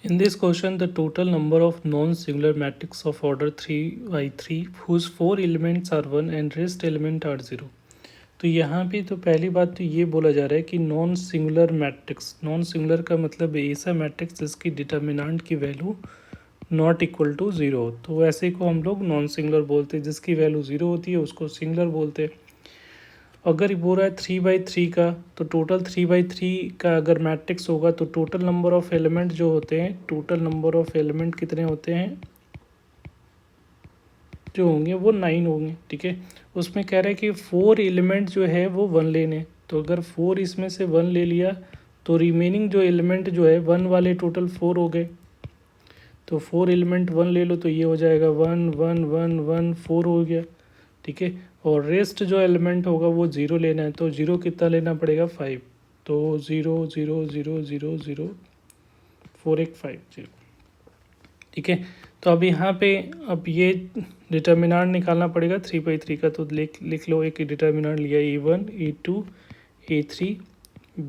In this question, the total number of non-singular matrix of order 3 by 3 whose 4 elements are 1 and rest element are 0. तो यहाँ पे तो पहली बात तो ये बोला जा रहा है कि non singular matrix, non singular का मतलब ऐसा मैट्रिक्स जिसकी डिटर्मिनेंट की वैल्यू नॉट इक्वल टू 0 हो, तो ऐसे को हम लोग नॉन सिंगुलर बोलते हैं। जिसकी वैल्यू 0 होती है उसको सिंगुलर बोलते हैं। अगर बोल रहा है 3/3 का, तो टोटल 3/3 का अगर मैट्रिक्स होगा तो टोटल नंबर ऑफ एलिमेंट जो होते हैं, टोटल नंबर ऑफ एलिमेंट कितने होते हैं जो होंगे वो 9 होंगे। ठीक है, उसमें कह रहा है कि 4 एलिमेंट जो है वो 1 लेने, तो अगर 4 इसमें से 1 ले लिया तो रिमेनिंग जो एलिमेंट जो है 1 वाले टोटल 4 हो गए। तो 4 एलिमेंट 1 ले लो तो ये हो जाएगा 1 1 1 1 4 हो गया। ठीक है, और रेस्ट जो एलिमेंट होगा वो 0 लेना है, तो 0 कितना लेना पड़ेगा 5, तो 0 0 0 0 0 4 1 5 0। ठीक है, तो अब यहाँ पे अब ये डिटर्मिनेंट निकालना पड़ेगा 3/3 का, तो लिख लो। एक डिटर्मिनेंट लिया A1 A2 A3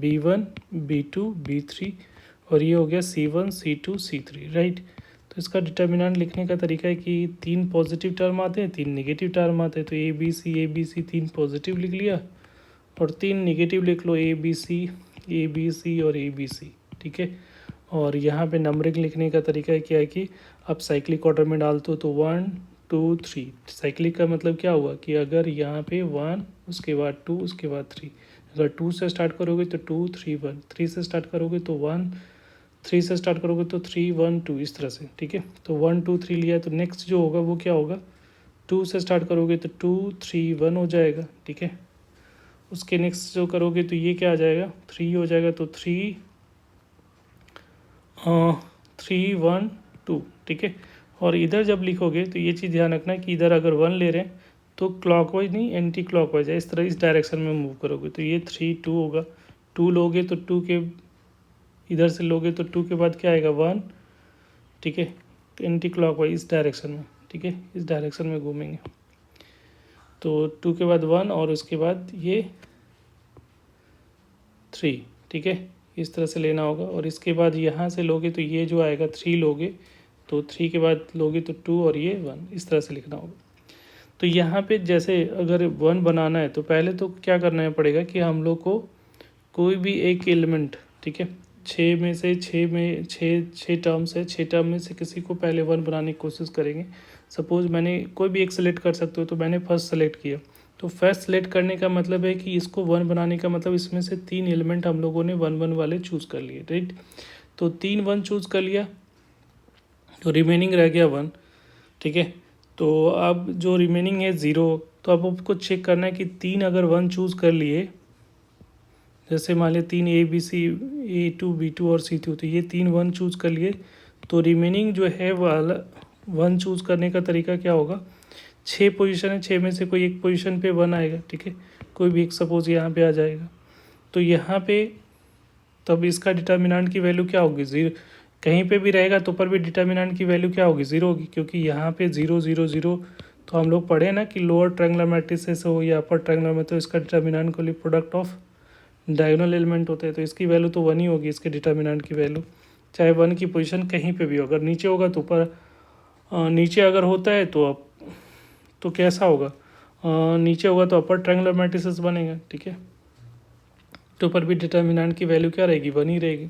B1 B2 B3 और ये हो गया C1 C2 C3, राइट। तो इसका डिटर्मिनेंट लिखने का तरीका है कि 3 पॉजिटिव टर्म आते हैं, 3 नेगेटिव टर्म आते हैं, तो ABC 3 पॉजिटिव लिख लिया और 3 नेगेटिव लिख लो ABC और ABC। ठीक है, और यहाँ पे नंबरिंग लिखने का तरीका है क्या है कि अब साइक्लिक ऑर्डर में डाल दो, तो 1 2 3। साइक्लिक का मतलब क्या हुआ कि अगर यहाँ पे 1 उसके बाद 2 उसके बाद 3, अगर 2 से स्टार्ट करोगे तो 2 3 1, 3 से स्टार्ट करोगे तो 1, 3 से स्टार्ट करोगे तो 3 1 2, इस तरह से। ठीक है, तो 1 2 3 लिया तो नेक्स्ट जो होगा वो क्या होगा, 2 से स्टार्ट करोगे तो 2 3 1 हो जाएगा। ठीक है, उसके नेक्स्ट जो करोगे तो ये क्या आ जाएगा 3 हो जाएगा, तो 3 3 1 2। ठीक है, और इधर जब लिखोगे तो ये चीज़ ध्यान रखना कि इधर अगर 1 ले रहे हैं तो क्लॉकवाइज नहीं एंटी क्लॉकवाइज है, इस तरह इस डायरेक्शन में मूव करोगे तो ये 3 2 होगा। 2 लोगे तो 2 के इधर से लोगे तो 2 के बाद क्या आएगा 1। ठीक है, तो एंटी क्लॉकवाइज इस डायरेक्शन में। ठीक है, इस डायरेक्शन में घूमेंगे तो 2 के बाद 1 और उसके बाद ये 3। ठीक है, इस तरह से लेना होगा, और इसके बाद यहाँ से लोगे तो ये जो आएगा 3 लोगे तो 3 के बाद लोगे तो 2 और ये 1, इस तरह से लिखना होगा। तो यहाँ पे जैसे अगर 1 बनाना है तो पहले तो क्या करना पड़ेगा कि हम लोग को कोई भी एक एलिमेंट, ठीक है, 6 में से 6 टर्म्स है, 6 टर्म में से किसी को पहले 1 बनाने की कोशिश करेंगे। सपोज़ मैंने कोई भी एक सेलेक्ट कर सकते हो, तो मैंने फर्स्ट सेलेक्ट किया, तो फर्स्ट सेलेक्ट करने का मतलब है कि इसको 1 बनाने का मतलब इसमें से 3 एलिमेंट हम लोगों ने 1 1 वाले चूज़ कर लिए, राइट। तो 3 1 चूज़ कर लिया तो रिमेनिंग रह गया 1। ठीक है, तो अब जो रिमेनिंग है 0, तो अब आपको चेक करना है कि 3 अगर 1 चूज़ कर लिए, जैसे मान लिया 3 ABC A2 B2 और C2, तो ये 3 1 चूज़ कर लिए, तो रिमेनिंग जो है वाला 1 चूज़ करने का तरीका क्या होगा, 6 पोजीशन है, 6 में से कोई एक पोजीशन पे 1 आएगा। ठीक है, कोई भी एक सपोज यहाँ पे आ जाएगा, तो यहाँ पे तब इसका डिटर्मिनेंट की वैल्यू क्या होगी 0। कहीं पे भी रहेगा तो पर भी डिटर्मिनेंट की वैल्यू क्या होगी 0 होगी, क्योंकि यहाँ पे 0 0 0, तो हम लोग पढ़े ना कि लोअर ट्रायंगुलर मैट्रिसेस हो या अपर ट्रायंगुलर में, तो इसका डिटर्मिनेंट को लिए प्रोडक्ट ऑफ डायगोनल एलिमेंट होते हैं, तो इसकी वैल्यू तो 1 ही होगी, इसके डिटर्मिनेंट की वैल्यू, चाहे 1 की पोजीशन कहीं पे भी हो। अगर नीचे होगा तो ऊपर, नीचे अगर होता है तो अब तो कैसा होगा, नीचे होगा तो अपर ट्रायंगुलर मैट्रिसेस बनेगा। ठीक है, तो ऊपर भी डिटर्मिनेंट की वैल्यू क्या रहेगी 1 ही रहेगी,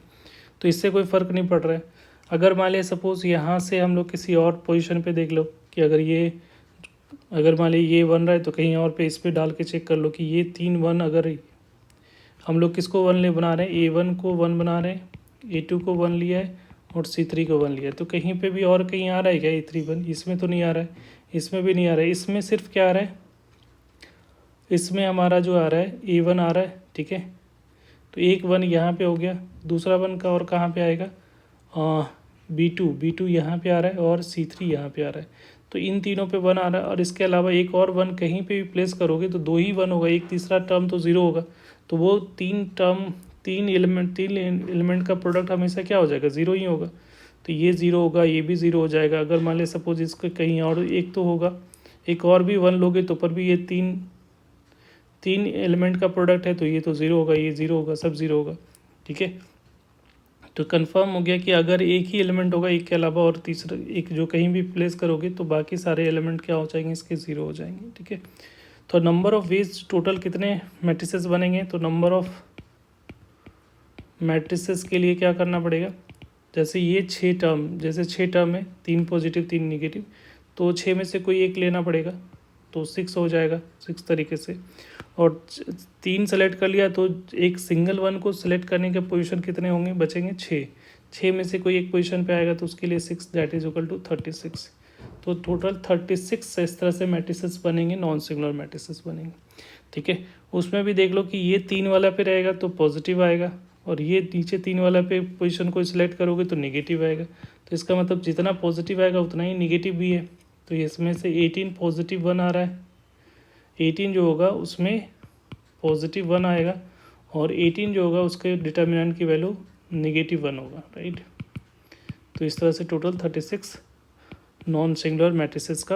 तो इससे कोई फ़र्क नहीं पड़ रहा है। अगर मान लिया सपोज़ यहाँ से हम लोग किसी और पोजीशन पे देख लो कि अगर मान लिया ये 1 रहा है तो कहीं और पे इस पर डाल के चेक कर लो कि ये 3 1 अगर हम लोग किसको 1 ले बना रहे हैं, A1 को 1 बना रहे हैं, A2 को 1 लिया है और C3 को 1 लिया है, तो कहीं पे भी और कहीं आ रहा है क्या A3 1, इसमें तो नहीं आ रहा है, इसमें भी नहीं आ रहा है, इसमें सिर्फ क्या आ रहा है, इसमें हमारा जो आ रहा है A1 आ रहा है। ठीक है, तो एक 1 यहाँ पे हो गया, दूसरा 1 का और कहाँ पे आएगा, B2 यहाँ पे आ रहा है और C3 यहाँ पे आ रहा है, तो इन तीनों पे 1 आ रहा है, और इसके अलावा एक और 1 कहीं पे भी प्लेस करोगे तो 2 ही 1 होगा, एक तीसरा टर्म तो 0 होगा, तो वो 3 एलिमेंट का प्रोडक्ट हमेशा क्या हो जाएगा 0 ही होगा, तो ये 0 होगा, ये भी 0 हो जाएगा। अगर मान लें सपोज इसका कहीं और एक तो होगा, एक और भी 1 लोगे तो पर भी ये तीन एलिमेंट का प्रोडक्ट है, तो ये तो 0 होगा, ये 0 होगा, सब 0 होगा। ठीक है, तो कंफर्म हो गया कि अगर एक ही एलिमेंट होगा एक के अलावा और तीसरा एक जो कहीं भी प्लेस करोगे तो बाकी सारे एलिमेंट क्या हो जाएंगे, इसके ज़ीरो हो जाएंगे। ठीक है, तो नंबर ऑफ़ वेज टोटल कितने मैट्रिसेस बनेंगे, तो नंबर ऑफ़ मैट्रिसेस के लिए क्या करना पड़ेगा, जैसे ये 6 टर्म, जैसे 6 टर्म है, 3 पॉजिटिव 3 निगेटिव, तो 6 में से कोई एक लेना पड़ेगा, तो 6 हो जाएगा 6 तरीके से। और 3 सेलेक्ट कर लिया तो एक सिंगल वन को सिलेक्ट करने के पोजीशन कितने होंगे, बचेंगे 6 में से कोई एक पोजीशन पे आएगा तो उसके लिए 6, दैट इज इक्वल टू 36। तो टोटल 36 इस तरह से मैट्रिसेस बनेंगे, नॉन सिंगुलर मैट्रिसेस बनेंगे। ठीक है, उसमें भी देख लो कि ये 3 वाला पे रहेगा तो पॉजिटिव आएगा, और ये नीचे 3 वाला पे पोजीशन को सिलेक्ट करोगे तो नेगेटिव आएगा। तो इसका मतलब जितना पॉजिटिव आएगा उतना ही नेगेटिव भी है। तो इसमें से 18 पॉजिटिव 1 आ रहा है, 18 जो होगा उसमें पॉजिटिव 1 आएगा, और 18 जो होगा उसके डिटर्मिनेंट की वैल्यू नेगेटिव 1 होगा, राइट। तो इस तरह से टोटल 36 नॉन सिंगुलर मैट्रिसेस का